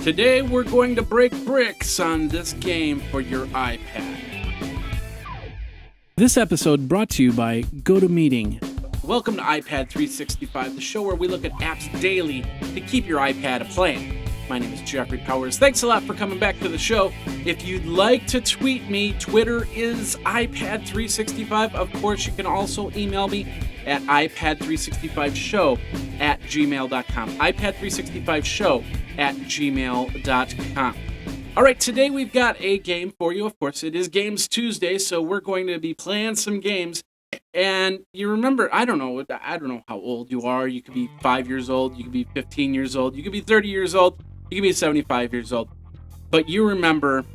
Today we're going to break bricks on this game for your iPad. This episode brought to you by GoToMeeting. Welcome to iPad 365, the show where we look at apps daily to keep your iPad playing. My name is Jeffrey Powers. Thanks a lot for coming back to the show. If you'd like to tweet me, Twitter is iPad365. Of course, you can also email me at iPad365show@gmail.com. iPad365show@gmail.com. All right, today we've got a game for you. Of course, it is Games Tuesday, so we're going to be playing some games. And you remember, I don't know how old you are. You could be 5 years old, you could be 15 years old, you could be 30 years old, you could be 75 years old. But you remember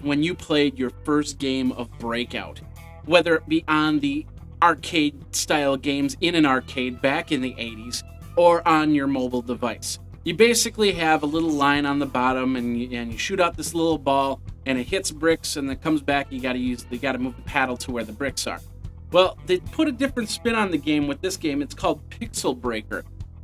when you played your first game of Breakout, whether it be on the arcade-style games in an arcade back in the 80s or on your mobile device. You basically have a little line on the bottom, and you shoot out this little ball, and it hits bricks, and it comes back. You got to move the paddle to where the bricks are. Well, they put a different spin on the game with this game. It's called Pixelbreaker.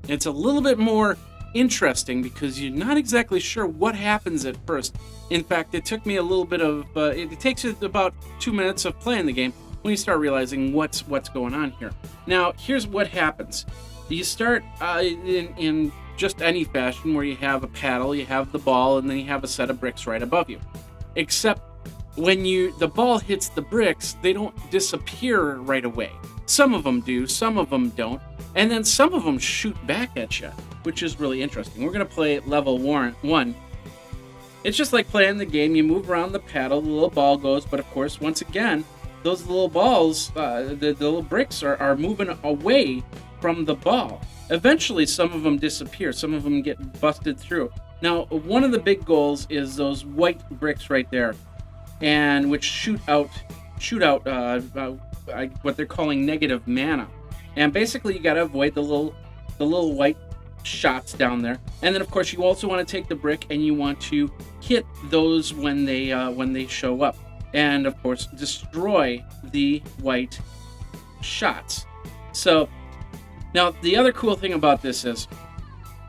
It's a little bit more interesting because you're not exactly sure what happens at first. In fact, it took me a little bit of it takes you about 2 minutes of playing the game when you start realizing what's going on here. Now, here's what happens. You start in just any fashion where you have a paddle, you have the ball, and then you have a set of bricks right above you. Except when the ball hits the bricks, they don't disappear right away. Some of them do, some of them don't, and then some of them shoot back at you, which is really interesting. We're going to play level 1. It's just like playing the game. You move around the paddle, the little ball goes, but of course, once again, those little balls, the little bricks are moving away from the ball. Eventually, some of them disappear. Some of them get busted through. Now, one of the big goals is those white bricks right there, and which shoot out what they're calling negative mana. And basically, you got to avoid the little white shots down there. And then, of course, you also want to take the brick and you want to hit those when they show up. And of course, destroy the white shots. So now the other cool thing about this is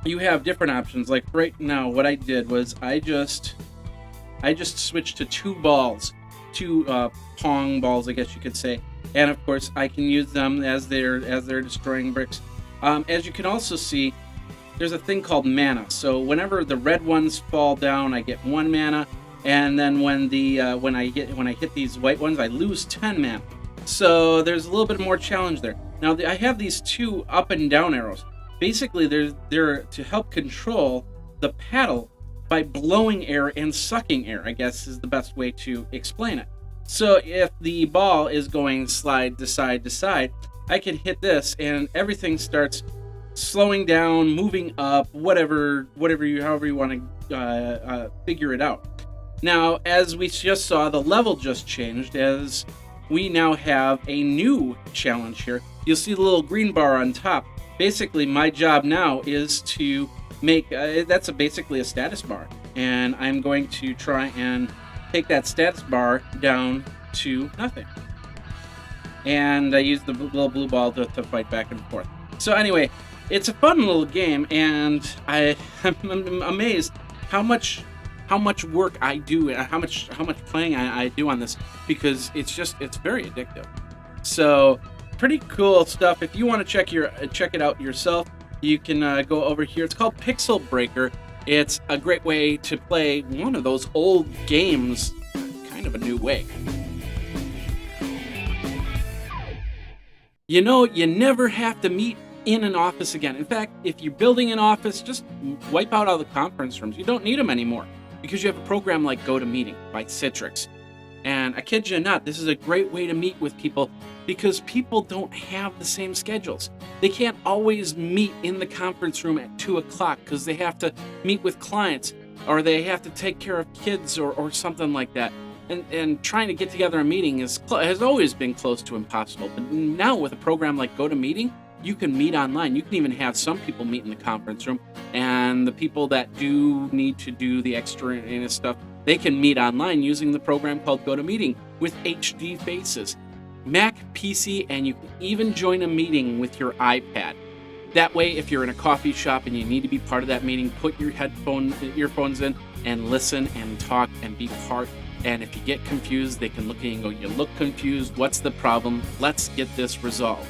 you have different options. Like right now, what I did was I just switched to two pong balls, I guess you could say. And of course, I can use them as they're destroying bricks. As you can also see, there's a thing called mana. So whenever the red ones fall down, I get 1 mana. And then when I hit these white ones, I lose 10 mana. So there's a little bit more challenge there. Now I have these two up and down arrows. Basically, they're to help control the paddle by blowing air and sucking air, I guess is the best way to explain it. So if the ball is going slide to side to side, I can hit this and everything starts slowing down, moving up, however you want to figure it out. Now, as we just saw, the level just changed as we now have a new challenge here. You'll see the little green bar on top. Basically, my job now is to make, that's basically a status bar. And I'm going to try and take that status bar down to nothing. And I use the little blue ball to fight back and forth. So anyway, it's a fun little game, and I'm amazed how much work I do, and how much playing I do on this, because it's very addictive. So pretty cool stuff. If you want to check it out yourself, you can go over here. It's called Pixelbreaker. It's a great way to play one of those old games kind of a new way. You know, you never have to meet in an office again. In fact, if you're building an office, just wipe out all the conference rooms. You don't need them anymore because you have a program like GoToMeeting by Citrix. And I kid you not, this is a great way to meet with people because people don't have the same schedules. They can't always meet in the conference room at 2 o'clock because they have to meet with clients or they have to take care of kids or something like that. And trying to get together a meeting has always been close to impossible. But now with a program like GoToMeeting, you can meet online. You can even have some people meet in the conference room, and the people that do need to do the extra stuff, they can meet online using the program called GoToMeeting with HD faces. Mac, PC, and you can even join a meeting with your iPad. That way, if you're in a coffee shop and you need to be part of that meeting, put your earphones in, and listen and talk and be part. And if you get confused, they can look at you and go, you look confused, what's the problem? Let's get this resolved.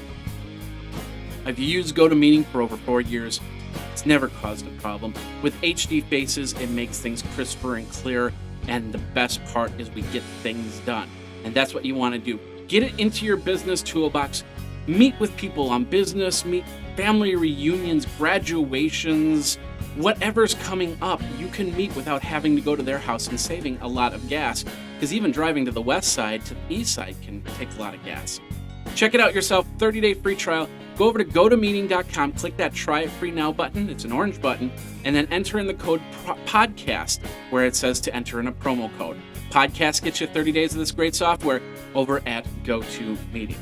I've used GoToMeeting for over 4 years. It's never caused a problem. With HD faces, it makes things crisper and clearer, and the best part is we get things done. And that's what you want to do. Get it into your business toolbox. Meet with people on business, meet family reunions, graduations, whatever's coming up, you can meet without having to go to their house and saving a lot of gas, because even driving to the west side to the east side can take a lot of gas. Check it out yourself, 30-day free trial. Go over to gotomeeting.com, click that Try It Free Now button, it's an orange button, and then enter in the code PODCAST, where it says to enter in a promo code. Podcast gets you 30 days of this great software over at GoToMeeting.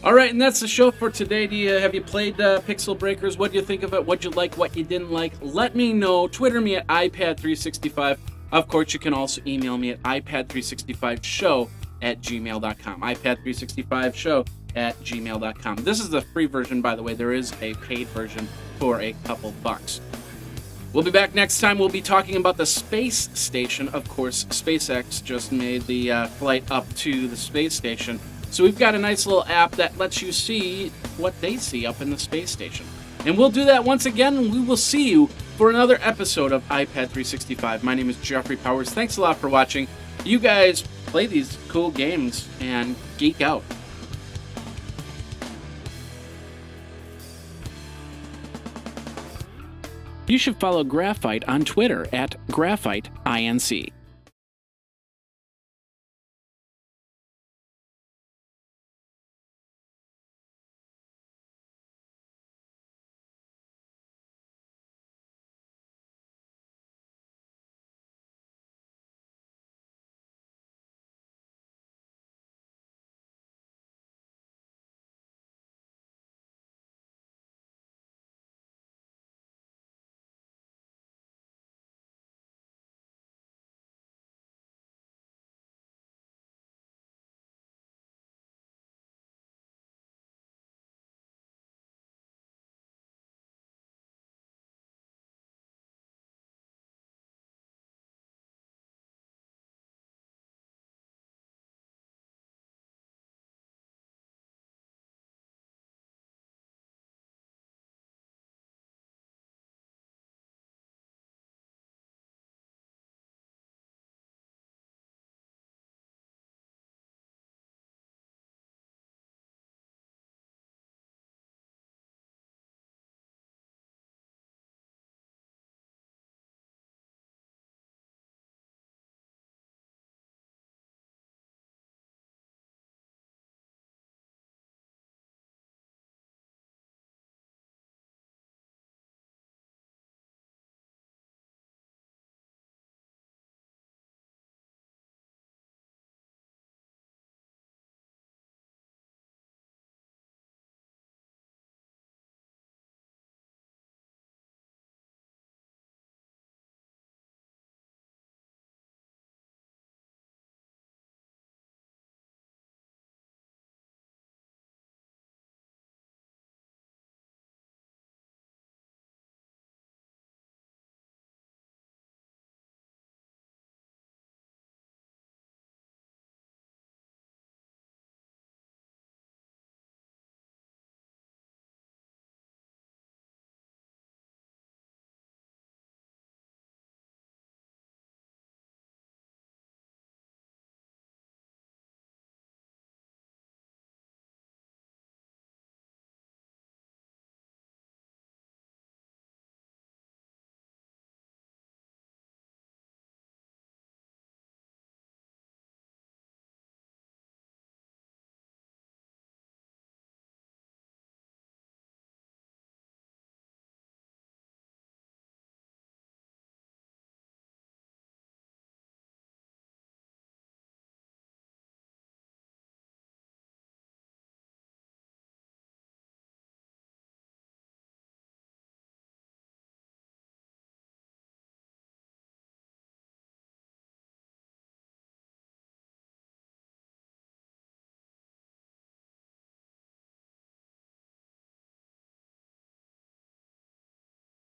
All right, and that's the show for today. Have you played Pixelbreakers? What do you think of it? What you like? What you didn't like? Let me know. Twitter me at iPad365. Of course, you can also email me at iPad365show@gmail.com. iPad365show@gmail.com. This is the free version, by the way. There is a paid version for a couple bucks. We'll be back next time. We'll be talking about the space station. Of course, SpaceX just made the flight up to the space station. So we've got a nice little app that lets you see what they see up in the space station. And we'll do that once again, and we will see you for another episode of iPad 365. My name is Jeffrey Powers. Thanks a lot for watching. You guys play these cool games and geek out. You should follow Graphite on Twitter at GraphiteINC.